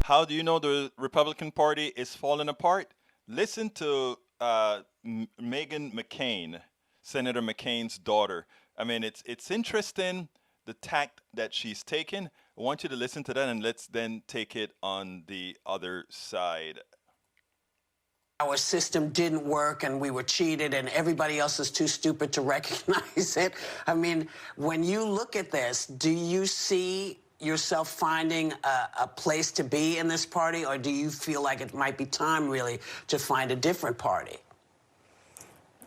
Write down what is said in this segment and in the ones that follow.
How do you know the Republican Party is falling apart? Listen to Meghan McCain, Senator McCain's daughter. I mean, it's interesting the tact that she's taken. I want you to listen to that, and let's then take it on the other side. Our system didn't work and we were cheated and everybody else is too stupid to recognize it. I mean, when you look at this, do you see yourself finding a place to be in this party, or do you feel like it might be time really to find a different party?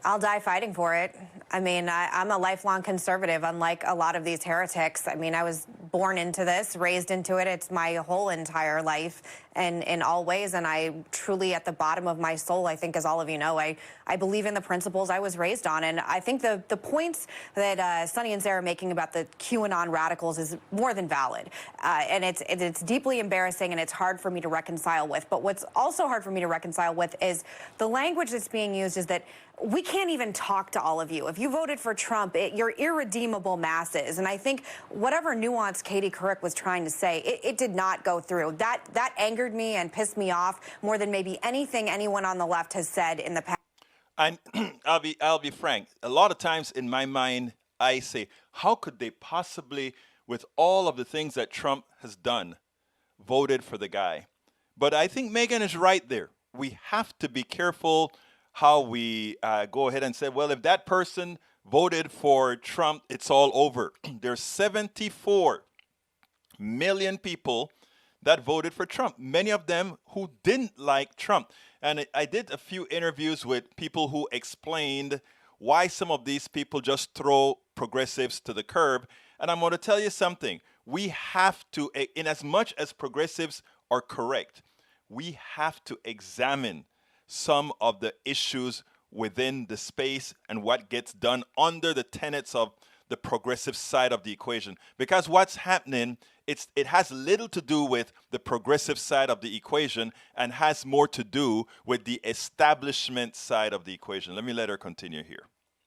I'll die fighting for it. I mean, I'm a lifelong conservative, unlike a lot of these heretics. I mean, I was born into this, raised into it. It's my whole entire life and in all ways. And I truly, at the bottom of my soul, I think, as all of you know, I believe in the principles I was raised on. And I think the points that Sonny and Sarah are making about the QAnon radicals is more than valid. And it's deeply embarrassing and it's hard for me to reconcile with. But what's also hard for me to reconcile with is the language that's being used is that we can't even talk to all of you. If you voted for Trump, you're irredeemable masses. And I think whatever nuance Katie Couric was trying to say, it did not go through. That angered me and pissed me off more than maybe anything anyone on the left has said in the past. And I'll be frank. A lot of times in my mind, I say, how could they possibly, with all of the things that Trump has done, voted for the guy? But I think Meghan is right there. We have to be careful how we go ahead and say, well, if that person voted for Trump, it's all over. There's 74 million people that voted for Trump, many of them who didn't like Trump. And I did a few interviews with people who explained why some of these people just throw progressives to the curb. And I'm going to tell you something. We have to, in as much as progressives are correct, we have to examine some of the issues within the space and what gets done under the tenets of the progressive side of the equation. Because what's happening, it has little to do with the progressive side of the equation and has more to do with the establishment side of the equation. Let me let her continue here.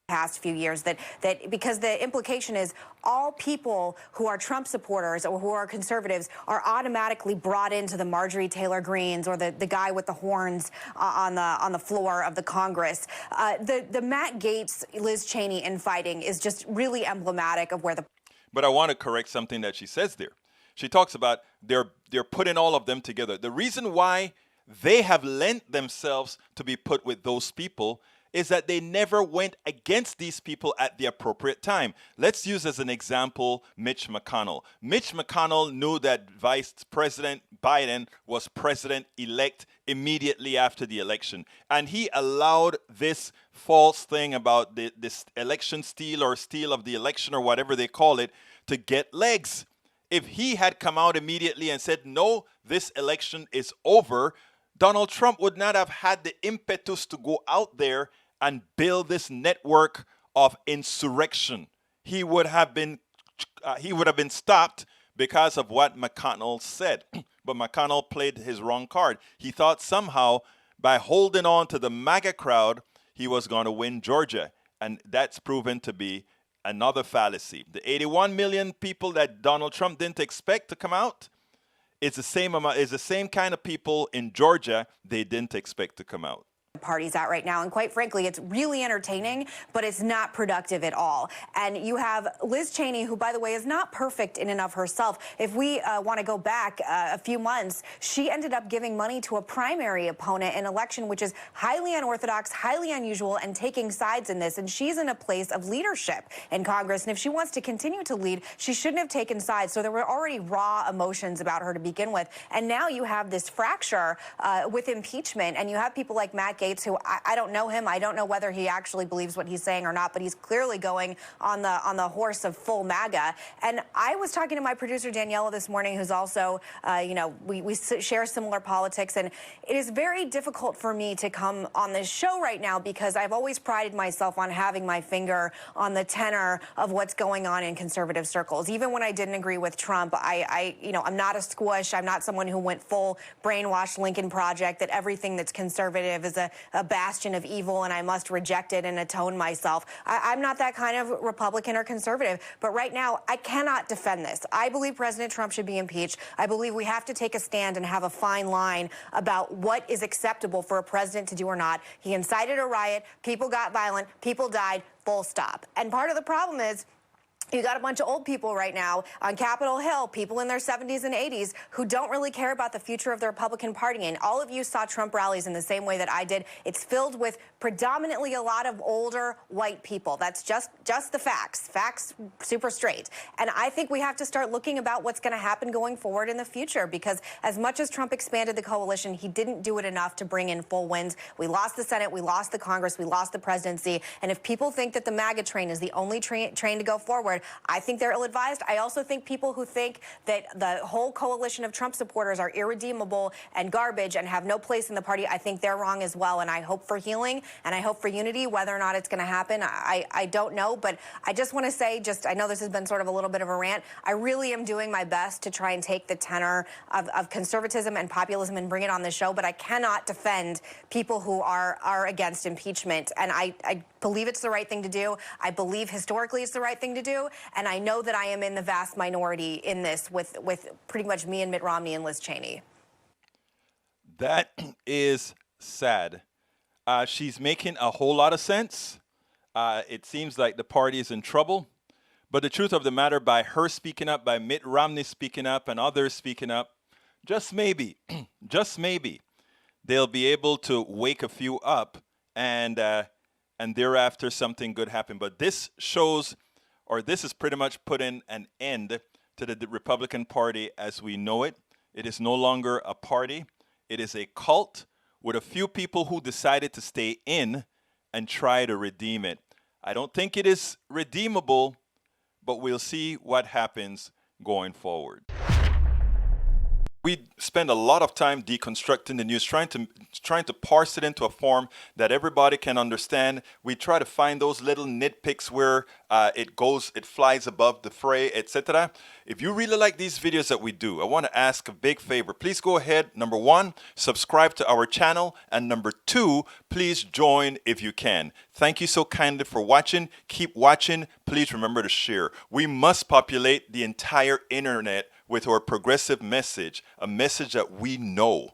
Past few years that because the implication is all people who are Trump supporters or who are conservatives are automatically brought into the Marjorie Taylor Greenes or the guy with the horns on the floor of the Congress. The Matt Gaetz, Liz Cheney infighting is just really emblematic of where the. But I want to correct something that she says there. She talks about they're putting all of them together. The reason why they have lent themselves to be put with those people is that they never went against these people at the appropriate time. Let's use as an example Mitch McConnell. Mitch McConnell knew that Vice President Biden was president-elect immediately after the election. And he allowed this false thing about this election steal or steal of the election or whatever they call it to get legs. If he had come out immediately and said, no, this election is over, Donald Trump would not have had the impetus to go out there and build this network of insurrection. He would have been stopped because of what McConnell said. But McConnell played his wrong card. He thought somehow by holding on to the MAGA crowd, he was going to win Georgia. And that's proven to be another fallacy. The 81 million people that Donald Trump didn't expect to come out, it's the same amount, it's the same kind of people in Georgia they didn't expect to come out. Parties out right now, and quite frankly, it's really entertaining, but it's not productive at all. And you have Liz Cheney, who, by the way, is not perfect in and of herself. If we want to go back a few months, she ended up giving money to a primary opponent in an election which is highly unorthodox, highly unusual, and taking sides in this. And she's in a place of leadership in Congress. And if she wants to continue to lead, she shouldn't have taken sides. So there were already raw emotions about her to begin with. And now you have this fracture with impeachment, and you have people like Matt Gaetz, who I don't know him. I don't know whether he actually believes what he's saying or not, but he's clearly going on the horse of full MAGA. And I was talking to my producer Daniela this morning, who's also, we share similar politics, and it is very difficult for me to come on this show right now because I've always prided myself on having my finger on the tenor of what's going on in conservative circles. Even when I didn't agree with Trump, I'm not a squish. I'm not someone who went full brainwash Lincoln Project, that everything that's conservative is a a bastion of evil and I must reject it and atone myself. I'm not that kind of Republican or conservative. But right now, I cannot defend this. I believe President Trump should be impeached. I believe we have to take a stand and have a fine line about what is acceptable for a president to do or not. He incited a riot. People got violent. People died. Full stop. And part of the problem is, you got a bunch of old people right now on Capitol Hill, people in their 70s and 80s who don't really care about the future of the Republican Party. And all of you saw Trump rallies in the same way that I did. It's filled with predominantly a lot of older white people. That's just the facts. Facts, super straight. And I think we have to start looking about what's going to happen going forward in the future, because as much as Trump expanded the coalition, he didn't do it enough to bring in full wins. We lost the Senate, we lost the Congress, we lost the presidency. And if people think that the MAGA train is the only train to go forward, I think they're ill-advised. I also think people who think that the whole coalition of Trump supporters are irredeemable and garbage and have no place in the party, I think they're wrong as well. And I hope for healing and I hope for unity. Whether or not it's going to happen, I don't know. But I just want to say, I know this has been sort of a little bit of a rant. I really am doing my best to try and take the tenor of conservatism and populism and bring it on the show. But I cannot defend people who are against impeachment. And I believe it's the right thing to do. I believe historically it's the right thing to do. And I know that I am in the vast minority in this with pretty much me and Mitt Romney and Liz Cheney. That is sad. She's making a whole lot of sense. It seems like the party is in trouble. But the truth of the matter, by her speaking up, by Mitt Romney speaking up, and others speaking up, just maybe, just maybe, they'll be able to wake a few up, and thereafter something good happen. But this shows, or this is pretty much putting an end to the Republican Party as we know it. It is no longer a party. It is a cult with a few people who decided to stay in and try to redeem it. I don't think it is redeemable, but we'll see what happens going forward. We spend a lot of time deconstructing the news, trying to parse it into a form that everybody can understand. We try to find those little nitpicks where it flies above the fray, etc. If you really like these videos that we do, I want to ask a big favor. Please go ahead. Number one, subscribe to our channel. And number two, please join if you can. Thank you so kindly for watching. Keep watching. Please remember to share. We must populate the entire internet with our progressive message, a message that we know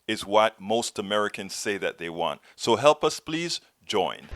is what most Americans say that they want. So help us, please join.